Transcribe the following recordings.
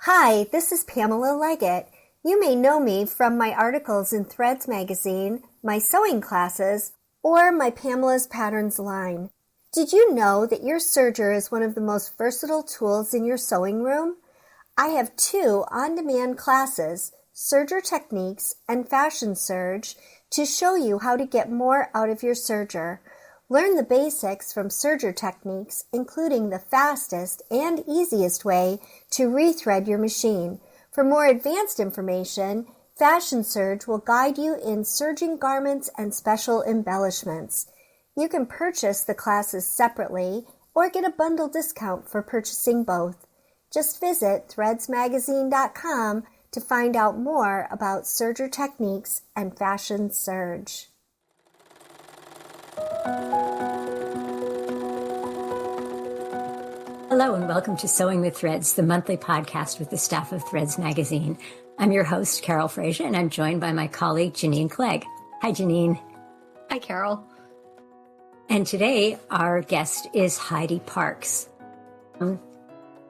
Hi, this is Pamela Leggett. You may know me from my articles in Threads magazine, my sewing classes, or my Pamela's Patterns line. Did you know that your serger is one of the most versatile tools in your sewing room? I have two on-demand classes, Serger Techniques and Fashion Serge, to show you how to get more out of your serger. Learn the basics from Serger Techniques, including the fastest and easiest way to rethread your machine. For more advanced information, Fashion Serge will guide you in serging garments and special embellishments. You can purchase the classes separately or get a bundle discount for purchasing both. Just visit threadsmagazine.com to find out more about Serger Techniques and Fashion Serge. Hello and welcome to Sewing with Threads, the monthly podcast with the staff of Threads magazine. I'm your host, Carol Frazier, and I'm joined by my colleague, Janine Clegg. Hi, Janine. Hi, Carol. And today, our guest is Heidi Parkes.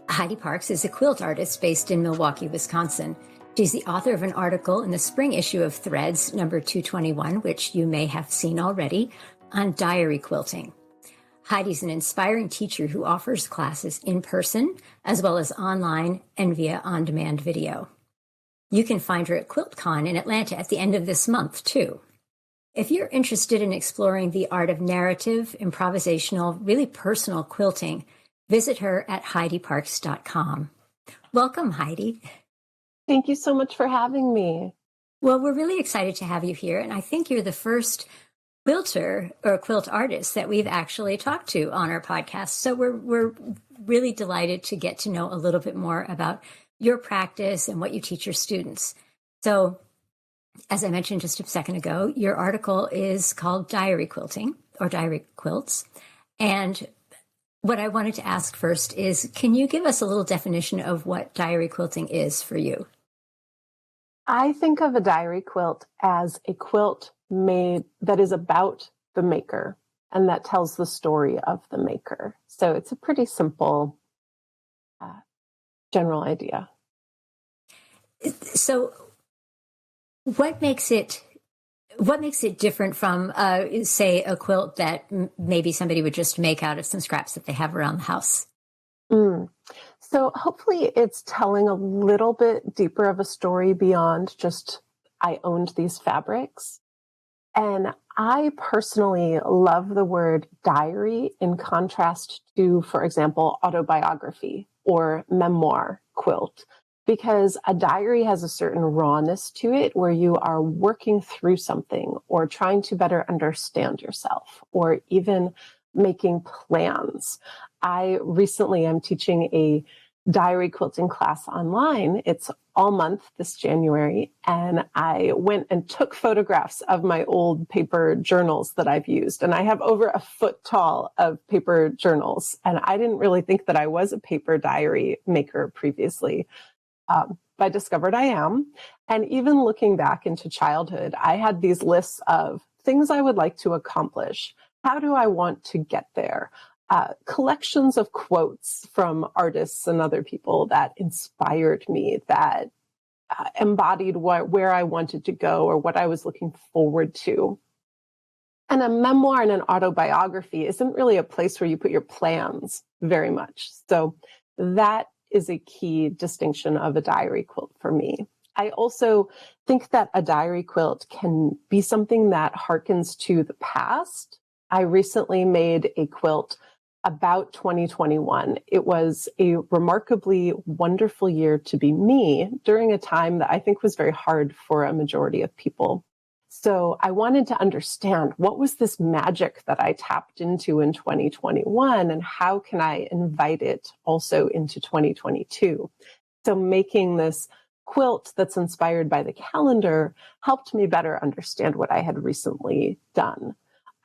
Heidi Parkes is a quilt artist based in Milwaukee, Wisconsin. She's the author of an article in the spring issue of Threads, number 221, which you may have seen already, on diary quilting. Heidi's an inspiring teacher who offers classes in person, as well as online and via on-demand video. You can find her at QuiltCon in Atlanta at the end of this month, too. If you're interested in exploring the art of narrative, improvisational, really personal quilting, visit her at HeidiParkes.com. Welcome, Heidi. Thank you so much for having me. Well, we're really excited to have you here, and I think you're the first quilter or quilt artist that we've actually talked to on our podcast. So we're really delighted to get to know a little bit more about your practice and what you teach your students. So as I mentioned just a second ago, your article is called Diary Quilting or Diary Quilts. And what I wanted to ask first is, can you give us a little definition of what diary quilting is for you? I think of a diary quilt as a quilt made that is about the maker and that tells the story of the maker. So it's a pretty simple general idea. So what makes it different from, say, a quilt that maybe somebody would just make out of some scraps that they have around the house? So hopefully it's telling a little bit deeper of a story beyond just, I owned these fabrics. And I personally love the word diary in contrast to, for example, autobiography or memoir quilt, because a diary has a certain rawness to it where you are working through something or trying to better understand yourself or even making plans. I recently am teaching a diary quilting class online. It's all month this January. And I went and took photographs of my old paper journals that I've used. And I have over a foot tall of paper journals. And I didn't really think that I was a paper diary maker previously. But I discovered I am. And even looking back into childhood, I had these lists of things I would like to accomplish. How do I want to get there? Collections of quotes from artists and other people that inspired me, that embodied where I wanted to go or what I was looking forward to. And a memoir and an autobiography isn't really a place where you put your plans very much. So that is a key distinction of a diary quilt for me. I also think that a diary quilt can be something that harkens to the past. I recently made a quilt about 2021. It was a remarkably wonderful year to be me during a time that I think was very hard for a majority of people. So I wanted to understand, what was this magic that I tapped into in 2021 and how can I invite it also into 2022? So making this quilt that's inspired by the calendar helped me better understand what I had recently done.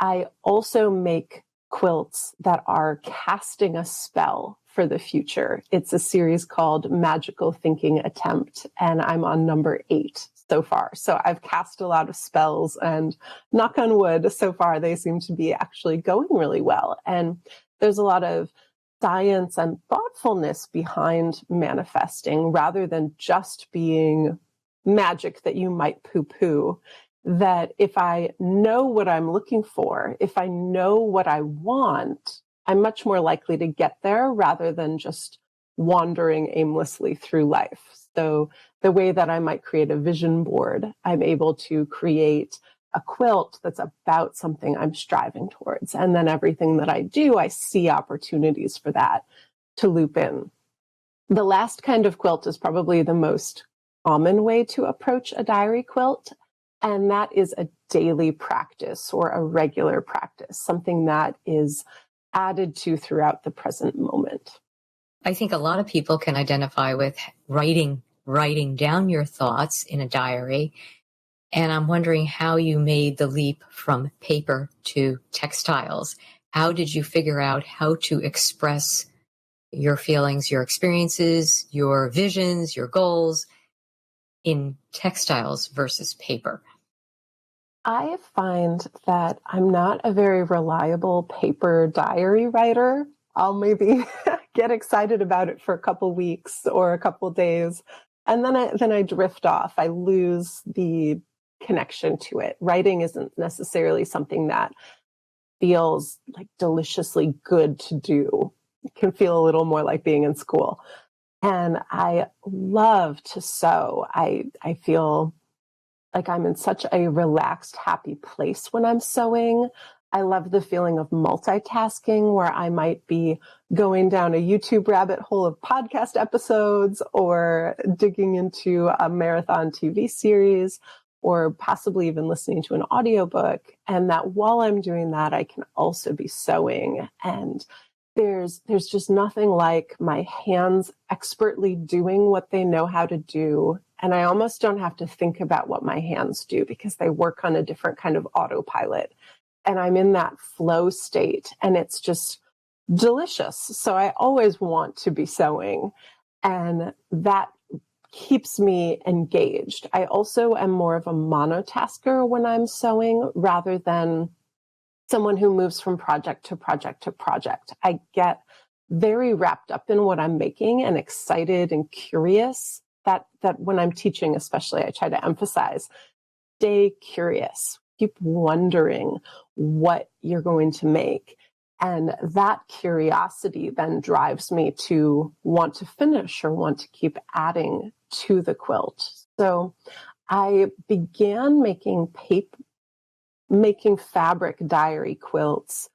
I also make quilts that are casting a spell for the future. It's a series called Magical Thinking Attempt, and I'm on number 8 so far. So I've cast a lot of spells, and knock on wood, so far they seem to be actually going really well. And there's a lot of science and thoughtfulness behind manifesting rather than just being magic that you might poo-poo. That if I know what I'm looking for, if I know what I want, I'm much more likely to get there rather than just wandering aimlessly through life. So the way that I might create a vision board, I'm able to create a quilt that's about something I'm striving towards. And then everything that I do, I see opportunities for that to loop in. The last kind of quilt is probably the most common way to approach a diary quilt. And that is a daily practice or a regular practice, something that is added to throughout the present moment. I think a lot of people can identify with writing down your thoughts in a diary. And I'm wondering how you made the leap from paper to textiles. How did you figure out how to express your feelings, your experiences, your visions, your goals in textiles versus paper? I find that I'm not a very reliable paper diary writer. I'll maybe get excited about it for a couple weeks or a couple days, and then I drift off. I lose the connection to it. Writing isn't necessarily something that feels like deliciously good to do. It can feel a little more like being in school. And I love to sew. I feel like I'm in such a relaxed, happy place when I'm sewing. I love the feeling of multitasking where I might be going down a YouTube rabbit hole of podcast episodes or digging into a marathon TV series or possibly even listening to an audiobook. And that while I'm doing that, I can also be sewing. And there's just nothing like my hands expertly doing what they know how to do. And I almost don't have to think about what my hands do because they work on a different kind of autopilot. And I'm in that flow state and it's just delicious. So I always want to be sewing, and that keeps me engaged. I also am more of a monotasker when I'm sewing rather than someone who moves from project to project to project. I get very wrapped up in what I'm making and excited and curious. That when I'm teaching, especially, I try to emphasize, stay curious. Keep wondering what you're going to make. And that curiosity then drives me to want to finish or want to keep adding to the quilt. So I began making fabric diary quilts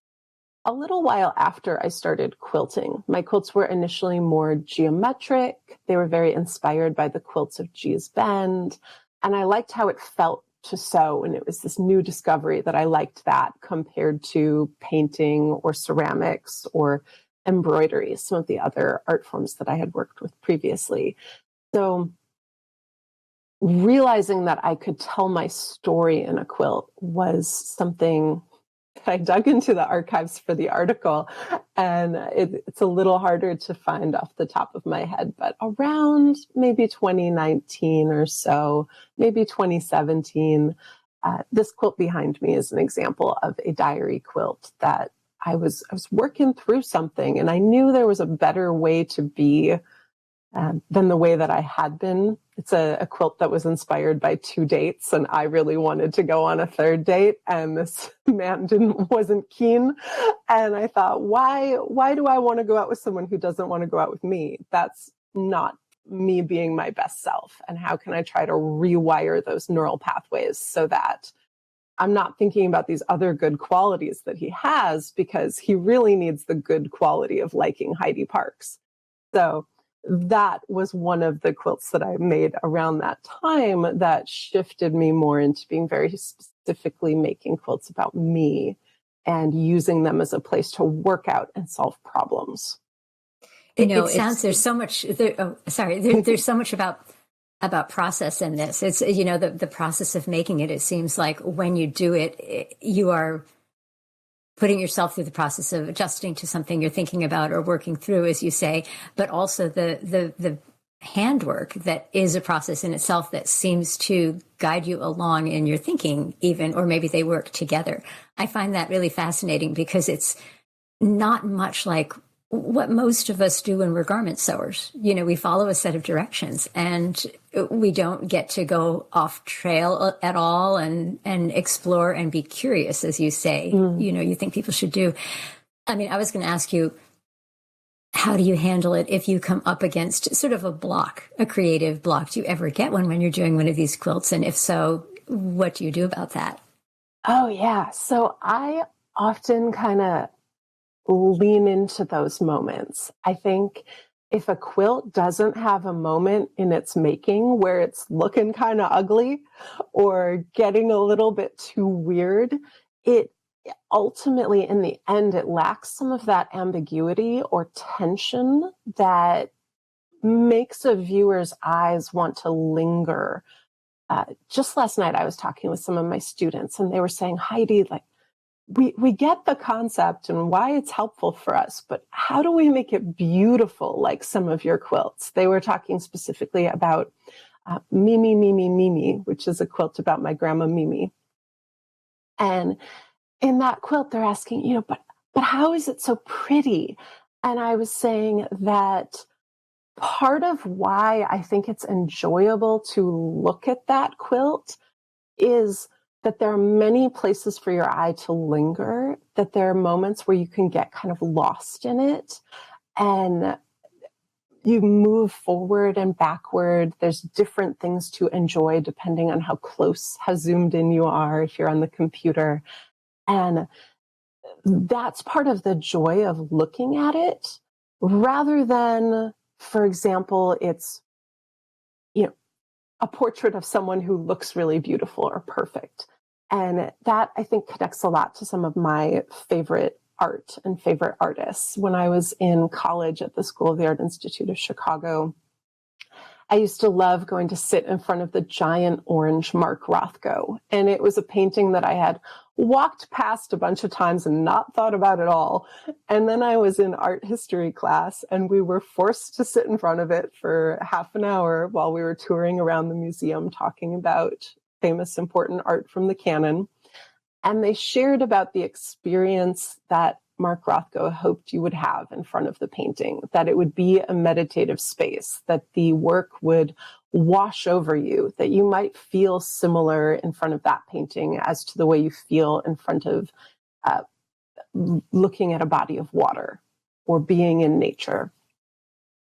a little while after I started quilting. My quilts were initially more geometric. They were very inspired by the quilts of Gee's Bend. And I liked how it felt to sew. And it was this new discovery that I liked that compared to painting or ceramics or embroidery, some of the other art forms that I had worked with previously. So realizing that I could tell my story in a quilt was something that I dug into the archives for the article, and it's a little harder to find off the top of my head, but around maybe 2019 or so, maybe 2017, this quilt behind me is an example of a diary quilt that I was working through something, and I knew there was a better way to be than the way that I had been. It's a quilt that was inspired by 2 dates, and I really wanted to go on a 3rd date, and this man wasn't keen. And I thought, why do I want to go out with someone who doesn't want to go out with me? That's not me being my best self. And how can I try to rewire those neural pathways so that I'm not thinking about these other good qualities that he has, because he really needs the good quality of liking Heidi Parkes. So that was one of the quilts that I made around that time that shifted me more into being very specifically making quilts about me and using them as a place to work out and solve problems. It sounds there's so much. There's so much about process in this. It's the process of making it. It seems like when you do it, you are putting yourself through the process of adjusting to something you're thinking about or working through, as you say, but also the handwork that is a process in itself that seems to guide you along in your thinking even, or maybe they work together. I find that really fascinating because it's not much like what most of us do when we're garment sewers. We follow a set of directions and we don't get to go off trail at all and explore and be curious, as you say, you think people should do. I mean, I was going to ask you, how do you handle it if you come up against sort of a creative block? Do you ever get one when you're doing one of these quilts? And if so, what do you do about that? Oh, yeah. So I often kind of lean into those moments. I think if a quilt doesn't have a moment in its making where it's looking kind of ugly or getting a little bit too weird, it ultimately, in the end, it lacks some of that ambiguity or tension that makes a viewer's eyes want to linger. Just last night, I was talking with some of my students and they were saying, Heidi, like, we get the concept and why it's helpful for us, but how do we make it beautiful like some of your quilts? They were talking specifically about Mimi, Mimi, Mimi, which is a quilt about my grandma Mimi. And in that quilt, they're asking, but how is it so pretty? And I was saying that part of why I think it's enjoyable to look at that quilt is that there are many places for your eye to linger, that there are moments where you can get kind of lost in it and you move forward and backward. There's different things to enjoy depending on how close, how zoomed in you are if you're on the computer. And that's part of the joy of looking at it rather than, for example, it's, a portrait of someone who looks really beautiful or perfect. And that, I think, connects a lot to some of my favorite art and favorite artists. When I was in college at the School of the Art Institute of Chicago, I used to love going to sit in front of the giant orange Mark Rothko. And it was a painting that I had walked past a bunch of times and not thought about at all. And then I was in art history class and we were forced to sit in front of it for half an hour while we were touring around the museum talking about famous important art from the canon. And they shared about the experience that Mark Rothko hoped you would have in front of the painting, that it would be a meditative space, that the work would wash over you, that you might feel similar in front of that painting as to the way you feel in front of looking at a body of water or being in nature.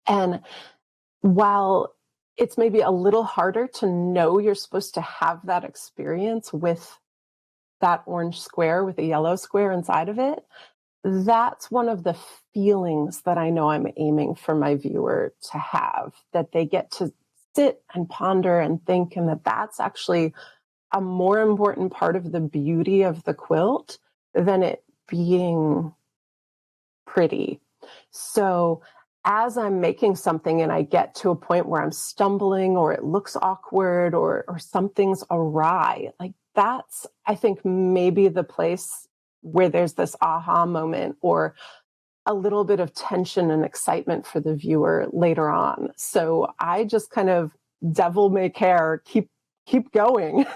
And while it's maybe a little harder to know you're supposed to have that experience with that orange square with a yellow square inside of it, that's one of the feelings that I know I'm aiming for my viewer to have, that they get to sit and ponder and think, and that's actually a more important part of the beauty of the quilt than it being pretty. So as I'm making something and I get to a point where I'm stumbling or it looks awkward or something's awry, like that's, I think, maybe the place where there's this aha moment or a little bit of tension and excitement for the viewer later on. So I just kind of devil may care, keep going.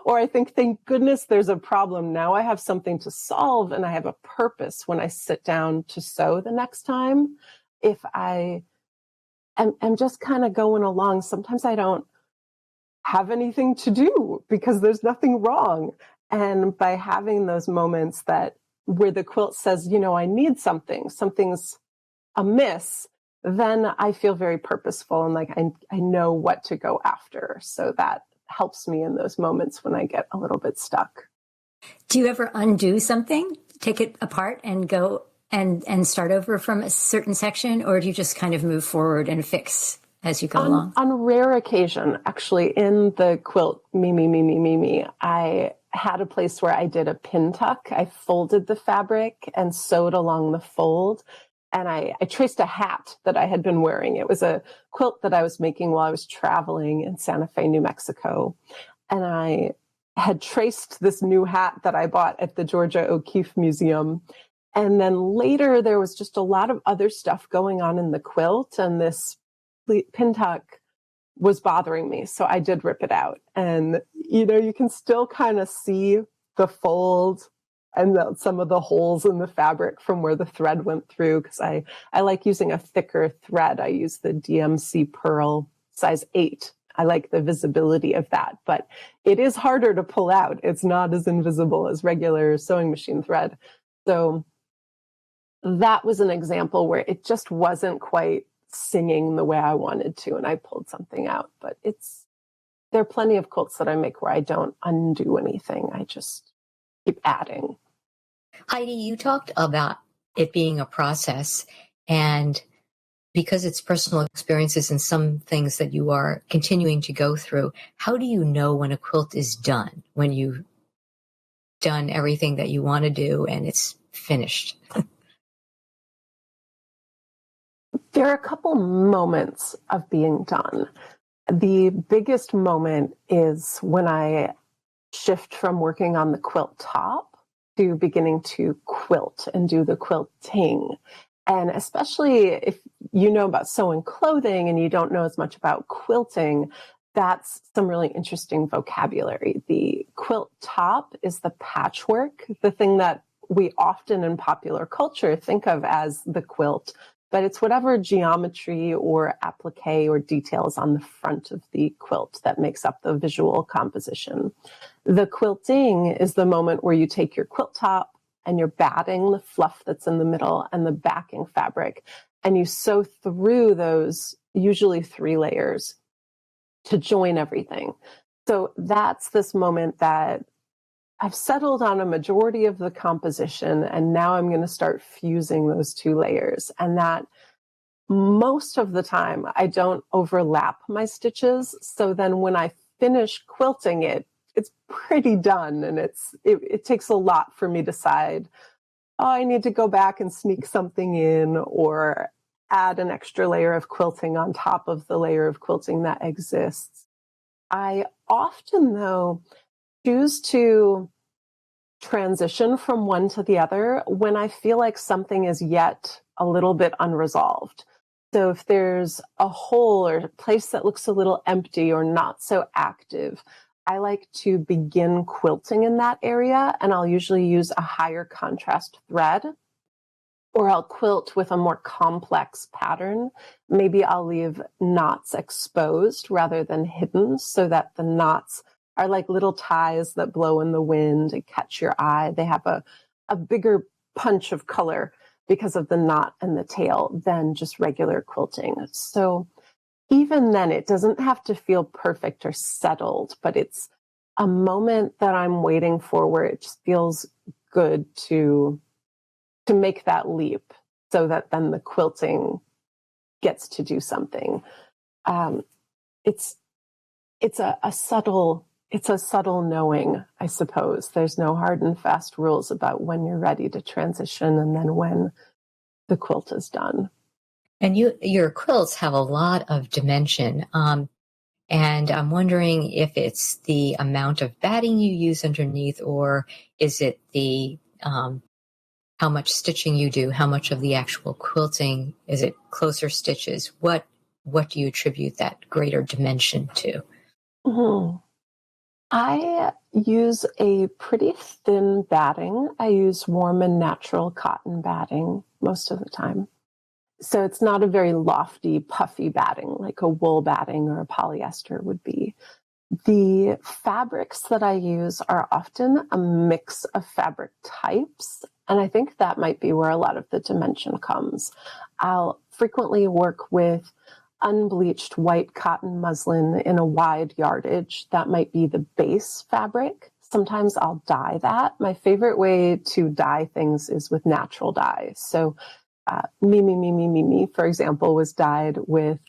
Or I think, thank goodness there's a problem. Now I have something to solve and I have a purpose when I sit down to sew the next time. If I am just kind of going along, sometimes I don't have anything to do because there's nothing wrong. And by having those moments that where the quilt says, I need something's amiss, then I feel very purposeful and like I know what to go after. So that helps me in those moments when I get a little bit stuck. Do you ever undo something, take it apart and go and start over from a certain section, or do you just kind of move forward and fix as you go along? On rare occasion, actually, in the quilt, Mimi, I had a place where I did a pin tuck. I folded the fabric and sewed along the fold. And I traced a hat that I had been wearing. It was a quilt that I was making while I was traveling in Santa Fe, New Mexico. And I had traced this new hat that I bought at the Georgia O'Keeffe Museum. And then later there was just a lot of other stuff going on in the quilt. And this pin tuck was bothering me. So I did rip it out. And, you can still kind of see the fold and some of the holes in the fabric from where the thread went through, because I like using a thicker thread. I use the DMC Pearl size 8. I like the visibility of that, but it is harder to pull out. It's not as invisible as regular sewing machine thread. So that was an example where it just wasn't quite singing the way I wanted to, and I pulled something out. But there are plenty of quilts that I make where I don't undo anything. I just keep adding. Heidi, you talked about it being a process, and because it's personal experiences and some things that you are continuing to go through, how do you know when a quilt is done, when you've done everything that you want to do and it's finished? There are a couple moments of being done. The biggest moment is when I shift from working on the quilt top to beginning to quilt and do the quilting. And especially if you know about sewing clothing and you don't know as much about quilting, that's some really interesting vocabulary. The quilt top is the patchwork, the thing that we often in popular culture think of as the quilt, but it's whatever geometry or applique or details on the front of the quilt that makes up the visual composition. The quilting is the moment where you take your quilt top and you're batting the fluff that's in the middle and the backing fabric, and you sew through those usually 3 layers to join everything. So that's this moment that I've settled on a majority of the composition, and now I'm going to start fusing those 2 layers. And that most of the time I don't overlap my stitches. So then when I finish quilting it, it's pretty done, and it takes a lot for me to decide, oh, I need to go back and sneak something in or add an extra layer of quilting on top of the layer of quilting that exists. I often, though, choose to transition from one to the other when I feel like something is yet a little bit unresolved. So if there's a hole or a place that looks a little empty or not so active, I like to begin quilting in that area, and I'll usually use a higher contrast thread, or I'll quilt with a more complex pattern. Maybe I'll leave knots exposed rather than hidden, so that the knots are like little ties that blow in the wind and catch your eye. They have a bigger punch of color because of the knot and the tail than just regular quilting. So even then, it doesn't have to feel perfect or settled, but it's a moment that I'm waiting for where it just feels good to make that leap, so that then the quilting gets to do something. It's a subtle knowing, I suppose. There's no hard and fast rules about when you're ready to transition and then when the quilt is done. And your quilts have a lot of dimension. And I'm wondering if it's the amount of batting you use underneath, or is it the how much stitching you do, how much of the actual quilting, is it closer stitches? What do you attribute that greater dimension to? Mm-hmm. I use a pretty thin batting. I use warm and natural cotton batting most of the time. So it's not a very lofty, puffy batting like a wool batting or a polyester would be. The fabrics that I use are often a mix of fabric types, and I think that might be where a lot of the dimension comes. I'll frequently work with unbleached white cotton muslin in a wide yardage. That might be the base fabric. Sometimes I'll dye that. My favorite way to dye things is with natural dye. So Me, for example, was dyed with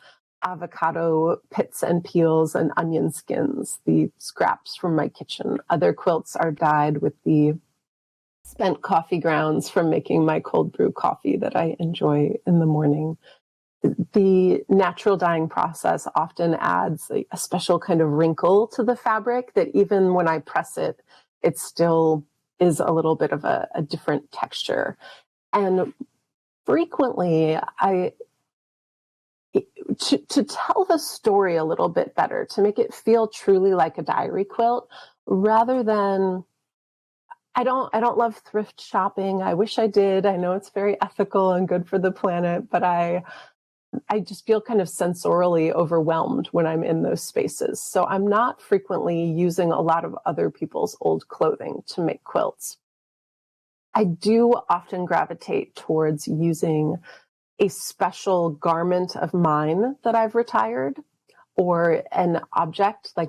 avocado pits and peels and onion skins, the scraps from my kitchen. Other quilts are dyed with the spent coffee grounds from making my cold brew coffee that I enjoy in the morning. The natural dyeing process often adds a special kind of wrinkle to the fabric that even when I press it, it still is a little bit of a different texture. And frequently, to tell the story a little bit better, to make it feel truly like a diary quilt, rather than I don't love thrift shopping. I wish I did. I know it's very ethical and good for the planet, but I just feel kind of sensorially overwhelmed when I'm in those spaces. So I'm not frequently using a lot of other people's old clothing to make quilts. I do often gravitate towards using a special garment of mine that I've retired, or an object like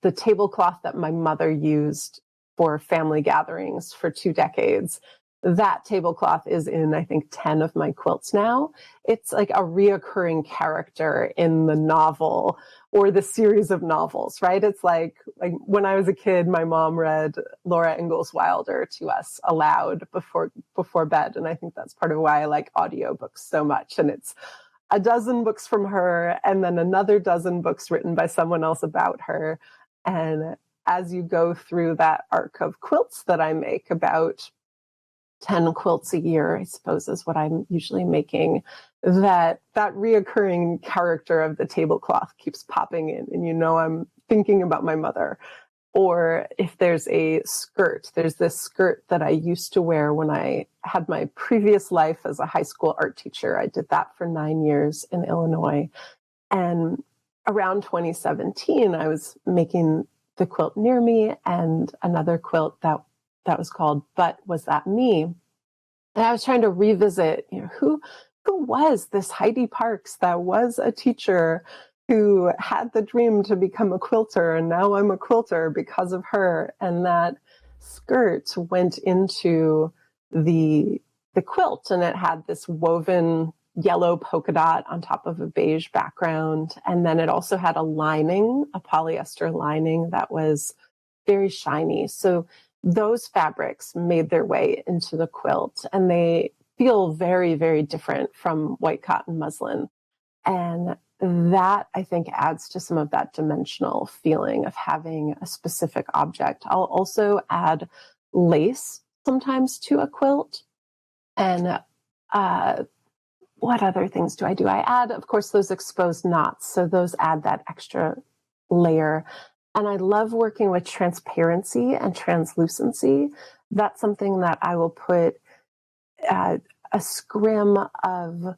the tablecloth that my mother used for family gatherings for 2 decades. That tablecloth is in, I think, 10 of my quilts now. It's like a reoccurring character in the novel or the series of novels, right? It's like when I was a kid, my mom read Laura Ingalls Wilder to us aloud before bed. And I think that's part of why I like audiobooks so much. And it's a dozen books from her and then another dozen books written by someone else about her. And as you go through that arc of quilts that I make, about 10 quilts a year, I suppose, is what I'm usually making, that reoccurring character of the tablecloth keeps popping in. And I'm thinking about my mother. Or if there's a skirt, there's this skirt that I used to wear when I had my previous life as a high school art teacher. I did that for 9 years in Illinois. And around 2017, I was making the quilt near me and another quilt that was called But Was That Me? And I was trying to revisit, who was this Heidi Parkes that was a teacher who had the dream to become a quilter, and now I'm a quilter because of her. And that skirt went into the quilt, and it had this woven yellow polka dot on top of a beige background. And then it also had a lining, a polyester lining that was very shiny. So those fabrics made their way into the quilt, and they feel very, very different from white cotton muslin. And that, I think, adds to some of that dimensional feeling of having a specific object. I'll also add lace sometimes to a quilt. And what other things do? I add, of course, those exposed knots. So those add that extra layer. And I love working with transparency and translucency. That's something that I will put a scrim of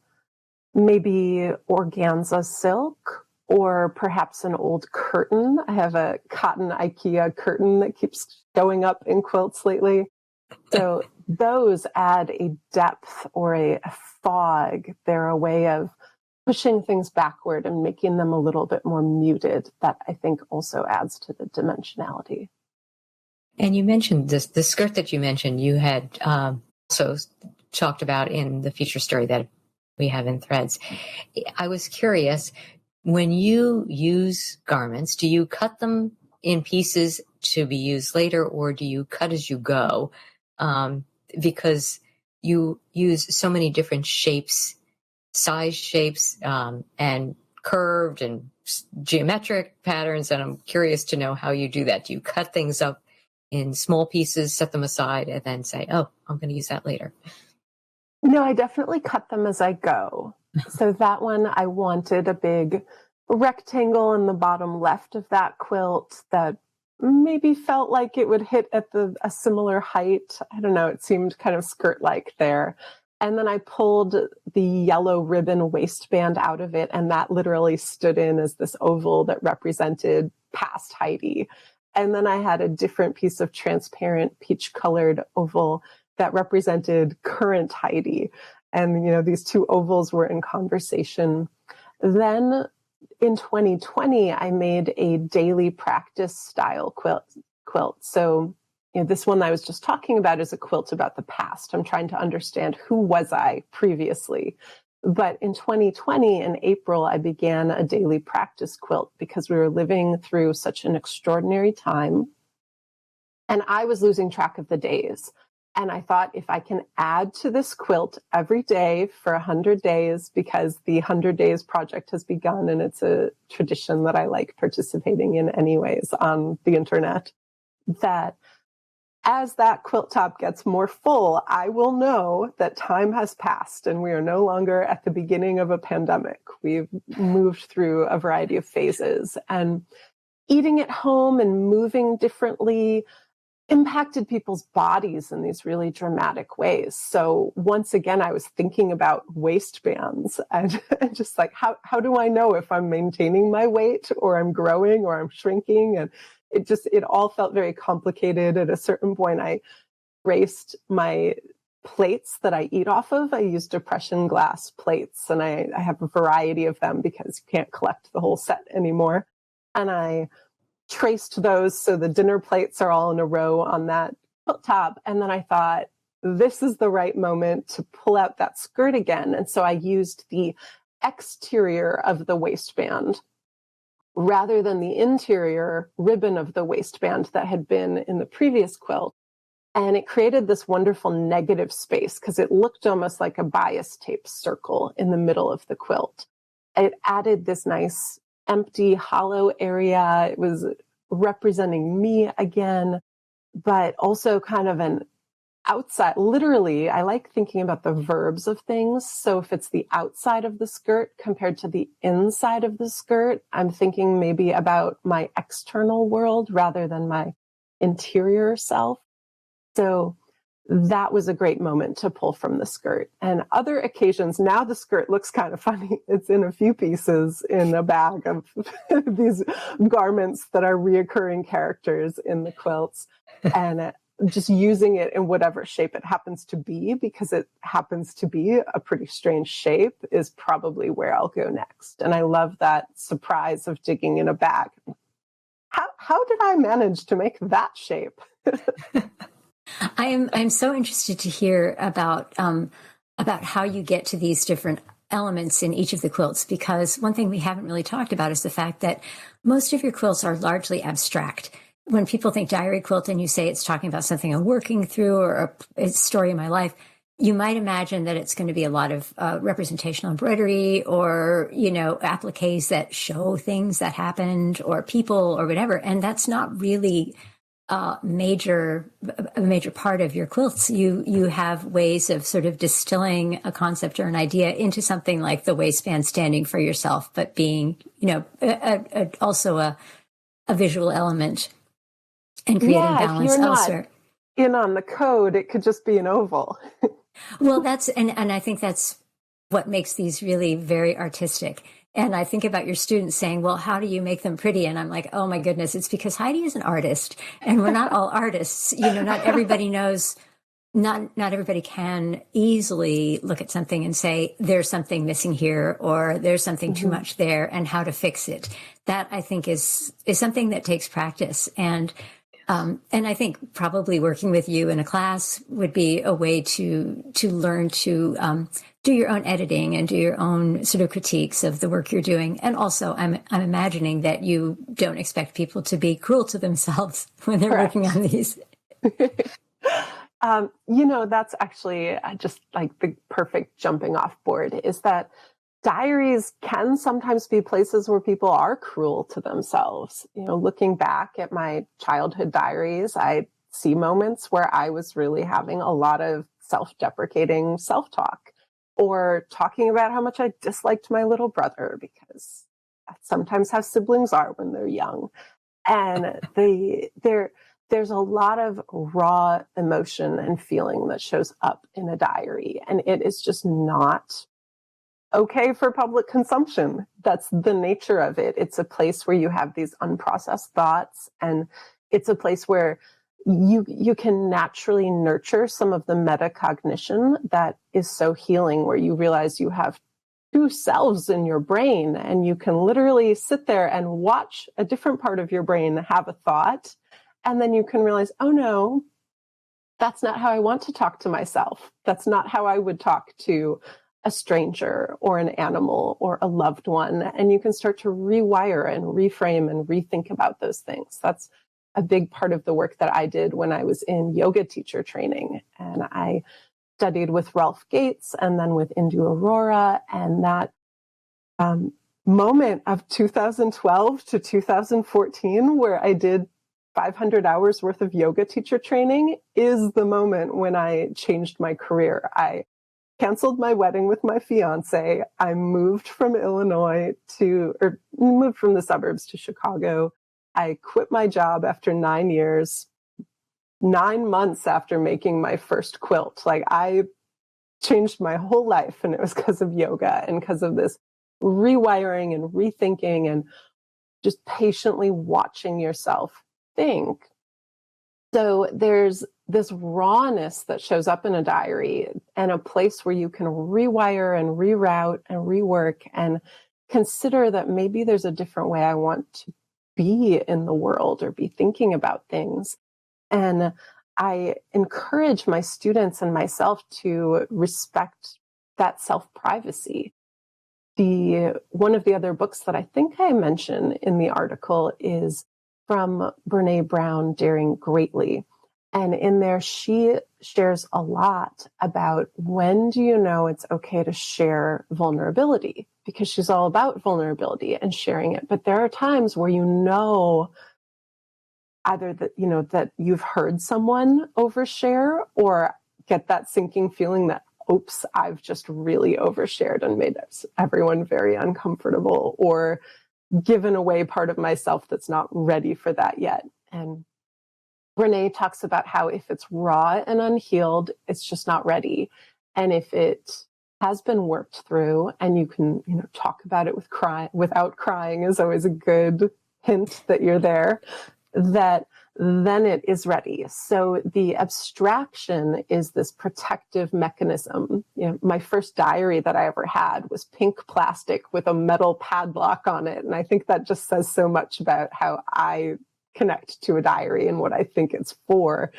maybe organza silk, or perhaps an old curtain. I have a cotton IKEA curtain that keeps showing up in quilts lately. So those add a depth or a fog. They're a way of pushing things backward and making them a little bit more muted. That, I think, also adds to the dimensionality. And you mentioned the skirt that you mentioned, you had also talked about in the feature story that we have in Threads. I was curious, when you use garments, do you cut them in pieces to be used later, or do you cut as you go? Because you use so many different shapes, size shapes, and curved and geometric patterns. And I'm curious to know how you do that. Do you cut things up in small pieces, set them aside, and then say, oh, I'm going to use that later? No, I definitely cut them as I go. So that one, I wanted a big rectangle in the bottom left of that quilt that maybe felt like it would hit at a similar height. I don't know, it seemed kind of skirt-like there. And then I pulled the yellow ribbon waistband out of it, and that literally stood in as this oval that represented past Heidi. And then I had a different piece of transparent peach-colored oval that represented current Heidi. And, these two ovals were in conversation. Then in 2020, I made a daily practice style quilt. So, this one I was just talking about is a quilt about the past. I'm trying to understand, who was I previously? But in 2020, in April, I began a daily practice quilt because we were living through such an extraordinary time. And I was losing track of the days. And I thought, if I can add to this quilt every day for 100 days, because the 100 Days project has begun, and it's a tradition that I like participating in anyways on the internet, that as that quilt top gets more full, I will know that time has passed and we are no longer at the beginning of a pandemic. We've moved through a variety of phases, and eating at home and moving differently impacted people's bodies in these really dramatic ways. So once again, I was thinking about waistbands and just like, how do I know if I'm maintaining my weight or I'm growing or I'm shrinking? And it all felt very complicated. At a certain point, I braced my plates that I eat off of. I use depression glass plates, and I have a variety of them because you can't collect the whole set anymore. And I traced those so the dinner plates are all in a row on that quilt top. And then I thought, this is the right moment to pull out that skirt again. And so I used the exterior of the waistband rather than the interior ribbon of the waistband that had been in the previous quilt. And it created this wonderful negative space because it looked almost like a bias tape circle in the middle of the quilt. It added this nice empty, hollow area. It was representing me again, but also kind of an outside. Literally, I like thinking about the verbs of things. So if it's the outside of the skirt compared to the inside of the skirt, I'm thinking maybe about my external world rather than my interior self. So that was a great moment to pull from the skirt. And other occasions, now the skirt looks kind of funny. It's in a few pieces in a bag of these garments that are reoccurring characters in the quilts. And just using it in whatever shape it happens to be, because it happens to be a pretty strange shape, is probably where I'll go next. And I love that surprise of digging in a bag. How did I manage to make that shape? I'm so interested to hear about how you get to these different elements in each of the quilts, because one thing we haven't really talked about is the fact that most of your quilts are largely abstract. When people think diary quilt and you say it's talking about something I'm working through or a story in my life, you might imagine that it's going to be a lot of representational embroidery or, appliques that show things that happened or people or whatever. And that's not really a major part of your quilts. You have ways of sort of distilling a concept or an idea into something like the waistband standing for yourself, but being, also a visual element and creating balance elsewhere. In on the code, it could just be an oval. Well, and I think that's what makes these really very artistic. And I think about your students saying, well, how do you make them pretty? And I'm like, oh my goodness, it's because Heidi is an artist and we're not all artists. Not everybody knows, not everybody can easily look at something and say, there's something missing here, or there's something too much there, and how to fix it. That I think is something that takes practice. And I think probably working with you in a class would be a way to learn to do your own editing and do your own sort of critiques of the work you're doing. And also, I'm imagining that you don't expect people to be cruel to themselves when they're working on these. That's actually just like the perfect jumping off board, is that diaries can sometimes be places where people are cruel to themselves. Looking back at my childhood diaries, I see moments where I was really having a lot of self-deprecating self-talk, or talking about how much I disliked my little brother, because that's sometimes how siblings are when they're young. And there's a lot of raw emotion and feeling that shows up in a diary, and it is just not okay for public consumption. That's the nature of it. It's a place where you have these unprocessed thoughts, and it's a place where you can naturally nurture some of the metacognition that is so healing, where you realize you have two selves in your brain, and you can literally sit there and watch a different part of your brain have a thought, and then you can realize, oh no, that's not how I want to talk to myself. That's not how I would talk to a stranger or an animal or a loved one. And you can start to rewire and reframe and rethink about those things. That's a big part of the work that I did when I was in yoga teacher training. And I studied with Ralph Gates and then with Indu Aurora. And that moment of 2012 to 2014, where I did 500 hours worth of yoga teacher training, is the moment when I changed my career. I canceled my wedding with my fiance. I moved from moved from the suburbs to Chicago. I quit my job after 9 years, 9 months after making my first quilt. Like, I changed my whole life, and it was because of yoga and because of this rewiring and rethinking and just patiently watching yourself think. So there's this rawness that shows up in a diary, and a place where you can rewire and reroute and rework and consider that maybe there's a different way I want to be in the world or be thinking about things. And I encourage my students and myself to respect that self-privacy. One of the other books that I think I mention in the article is from Brene Brown, Daring Greatly. And in there, she shares a lot about when do you know it's okay to share vulnerability, because she's all about vulnerability and sharing it. But there are times where you know either that, you know, that you've heard someone overshare, or get that sinking feeling that, oops, I've just really overshared and made everyone very uncomfortable, or given away part of myself that's not ready for that yet. And Brene talks about how if it's raw and unhealed, it's just not ready. And if it has been worked through and you can, you know, talk about it without crying is always a good hint that you're there, that then it is ready. So the abstraction is this protective mechanism. You know, my first diary that I ever had was pink plastic with a metal padlock on it. And I think that just says so much about how I connect to a diary and what I think it's for,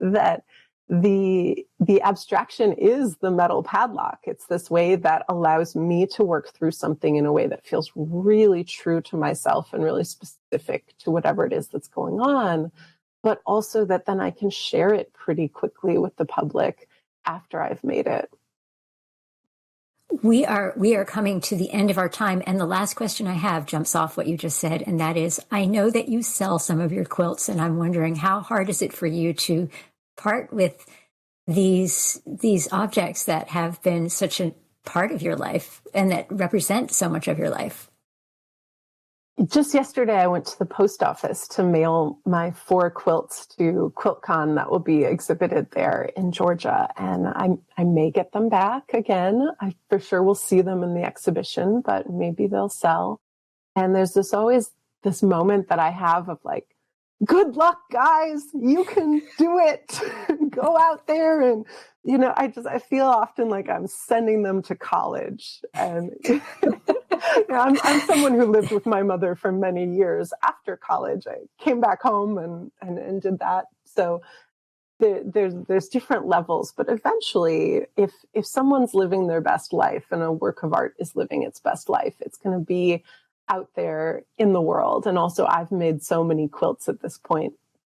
that the abstraction is the metal padlock. It's this way that allows me to work through something in a way that feels really true to myself and really specific to whatever it is that's going on, but also that then I can share it pretty quickly with the public after I've made it. We are coming to the end of our time, and the last question I have jumps off what you just said, and that is, I know that you sell some of your quilts, and I'm wondering, how hard is it for you to part with these objects that have been such a part of your life and that represent so much of your life? Just yesterday, I went to the post office to mail my 4 quilts to QuiltCon that will be exhibited there in Georgia. And I may get them back again. I for sure will see them in the exhibition, but maybe they'll sell. And there's always this moment that I have of like, good luck, guys. You can do it. Go out there. And, you know, I feel often like I'm sending them to college. And I'm someone who lived with my mother for many years after college. I came back home and did that. So there's different levels, but eventually if someone's living their best life and a work of art is living its best life, it's going to be out there in the world. And also, I've made so many quilts at this point.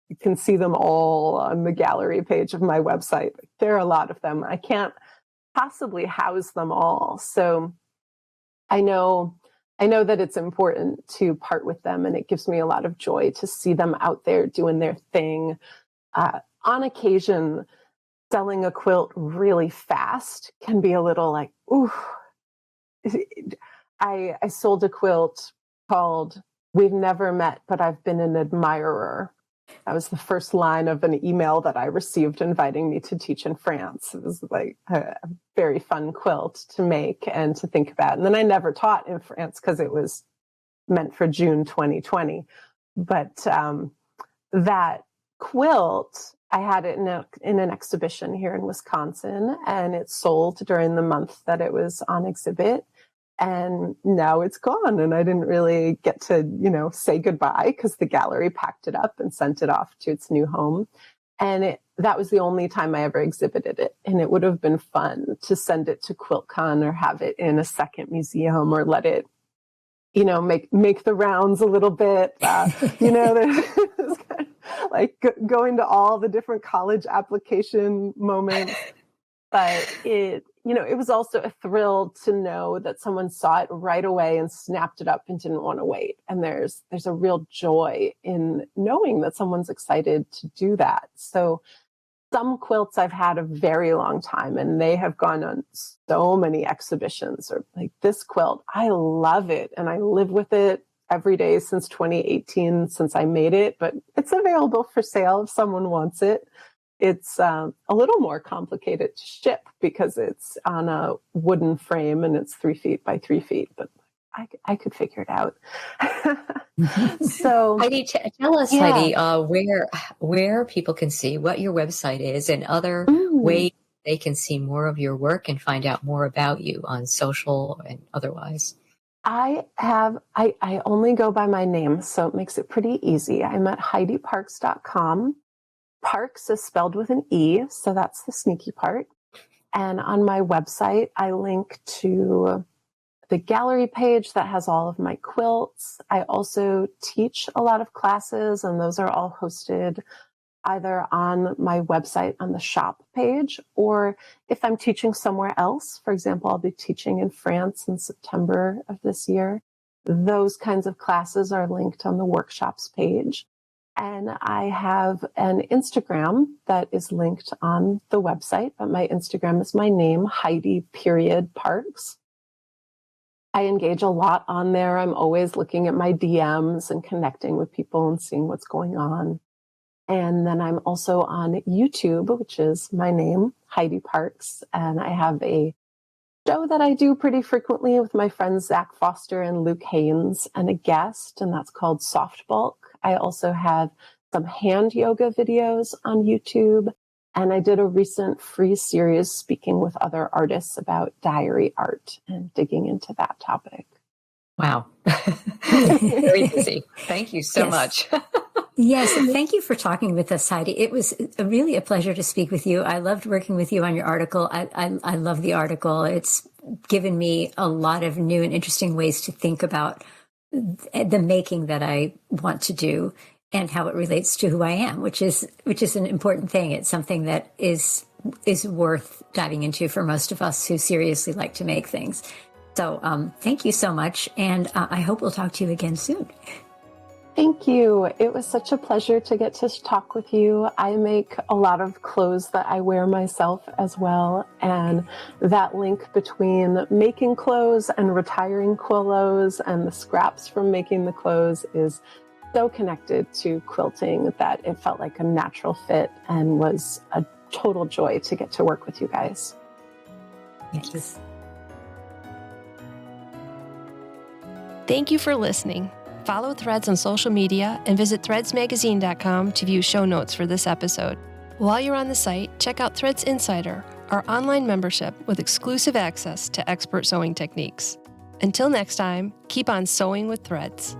You can see them all on the gallery page of my website. There are a lot of them. I can't possibly house them all. So I know that it's important to part with them, and it gives me a lot of joy to see them out there doing their thing. On occasion, selling a quilt really fast can be a little like, ooh. I sold a quilt called "We've Never Met, but I've Been an Admirer." That was the first line of an email that I received inviting me to teach in France. It was like a very fun quilt to make and to think about. And then I never taught in France because it was meant for June 2020. But that quilt, I had it in an exhibition here in Wisconsin, and it sold during the month that it was on exhibit. And now it's gone, and I didn't really get to, say goodbye because the gallery packed it up and sent it off to its new home. And that was the only time I ever exhibited it. And it would have been fun to send it to QuiltCon or have it in a second museum or let it, make the rounds a little bit, like going to all the different college application moments. But it was also a thrill to know that someone saw it right away and snapped it up and didn't want to wait. And there's a real joy in knowing that someone's excited to do that. So some quilts I've had a very long time, and they have gone on so many exhibitions. Or like this quilt, I love it and I live with it every day since 2018, since I made it, but it's available for sale if someone wants it. It's a little more complicated to ship because it's on a wooden frame and it's 3 feet by 3 feet, but I could figure it out. So Heidi, tell us, yeah. Heidi, where people can see what your website is and other ways they can see more of your work and find out more about you on social and otherwise. I only go by my name, so it makes it pretty easy. I'm at HeidiParkes.com. Parkes is spelled with an E, so that's the sneaky part. And on my website, I link to the gallery page that has all of my quilts. I also teach a lot of classes, and those are all hosted either on my website on the shop page, or if I'm teaching somewhere else, for example, I'll be teaching in France in September of this year. Those kinds of classes are linked on the workshops page. And I have an Instagram that is linked on the website, but my Instagram is my name, Heidi.Parkes. I engage a lot on there. I'm always looking at my DMs and connecting with people and seeing what's going on. And then I'm also on YouTube, which is my name, Heidi Parkes. And I have a show that I do pretty frequently with my friends Zach Foster and Luke Haynes and a guest, and that's called Soft Bulk. I also have some hand yoga videos on YouTube. And I did a recent free series speaking with other artists about diary art and digging into that topic. Wow. Very busy. Thank you so much. Yes, and thank you for talking with us, Heidi. It was really a pleasure to speak with you. I loved working with you on your article. I love the article. It's given me a lot of new and interesting ways to think about the making that I want to do and how it relates to who I am, which is an important thing. It's something that is worth diving into for most of us who seriously like to make things. So thank you so much, and I hope we'll talk to you again soon. Thank you. It was such a pleasure to get to talk with you. I make a lot of clothes that I wear myself as well. And that link between making clothes and retiring clothes and the scraps from making the clothes is so connected to quilting that it felt like a natural fit and was a total joy to get to work with you guys. Thank you. Thank you for listening. Follow Threads on social media and visit threadsmagazine.com to view show notes for this episode. While you're on the site, check out Threads Insider, our online membership with exclusive access to expert sewing techniques. Until next time, keep on sewing with Threads.